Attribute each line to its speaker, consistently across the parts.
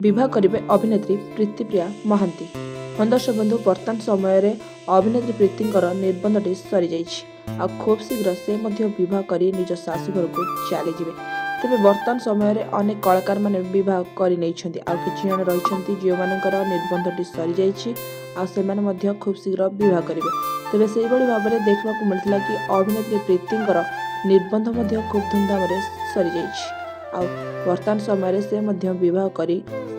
Speaker 1: विवाह करेंगे अभिनेत्री प्रीतिप्रिया महांती। हाँ दर्शक बंधु, बर्तमान समय अभिनेत्री प्रीतिंकर निर्बंधटी सरी जाइए आ खूब शीघ्र से विवाह कर निज शाशुघर को चली जाए। तेज बर्तमान समय अनेक कलाकार मैंने विवाह कर किसी जन रही जो मान निर्बंधटी सरी जाइए खूब शीघ्र विवाह करेंगे। तेज से भाव में देखा मिलता कि अभिनेत्री प्रीतिंकर निर्बंध खूब धूमधाम सरी जाइए। वर्तमान समय से विवाह कर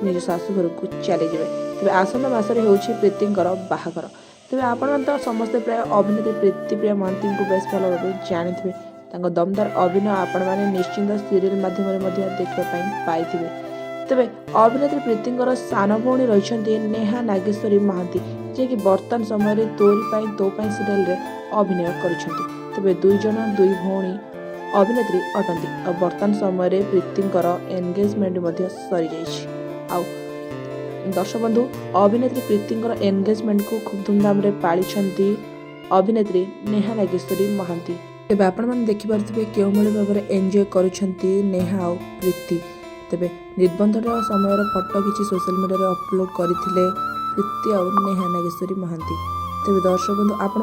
Speaker 1: निज शाशुघर को चली जाए। तेज आसंता मासरे होछि प्रीतिंकर बाहाघर। तेज आपण तो समस्ते प्राय अभिनेत्री प्रीतिप्रिया महांती को बेस भल भाव जानी दमदार अभिनय आपण मैंने निश्चिंत सीरियल माध्यम देखापी पाई। तेज अभिनेत्री प्रीतिंकर सान भौणी रही नेहा नागेश्वरी महांती, जे कि वर्तमान समय तोरी तो सीरियल अभिनय कर दुई जन दुई भौणी अभिनेत्री अटंती। वर्तमान समय प्रीतिंकर एंगेजमेंट सरी जाइए। दर्शक बंधु, अभिनेत्री प्रीतिंकर एंगेजमेंट को खूब धूमधाम पाली अभिनेत्री नेहा नागेश्वरी महांती। तेज आपण मैंने देखिपे क्यों भाव में एंजॉय करुछंती नेहा और प्रीति। तेज निर्बंध समय फोटो किसी सोशल मीडिया अपलोड करते प्रीति और नेहा नागेश्वरी महांती। तेज दर्शक बंधु, आपण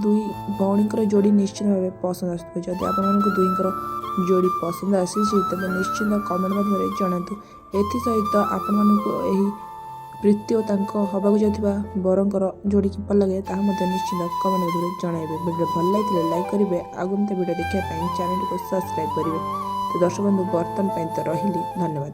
Speaker 1: दुई भौणीकर जोड़ी निश्चित भाव पसंद आसुवे। जदि आपण दुईकर जोड़ी पसंद आसी तेज निश्चित कमेंट माध्यम जनातु। एसत आपण प्रीति और हवाक जाता बरंकर जोड़ी किपर लगे ताहा निश्चित कमेंट माध्यम जनइबे। वीडियो भल लगे लाइक करेंगे, आगंत वीडियो देखापी चैनल को सब्सक्राइब करेंगे। तो दर्शक बंधु, बर्तमान तो रही धन्यवाद।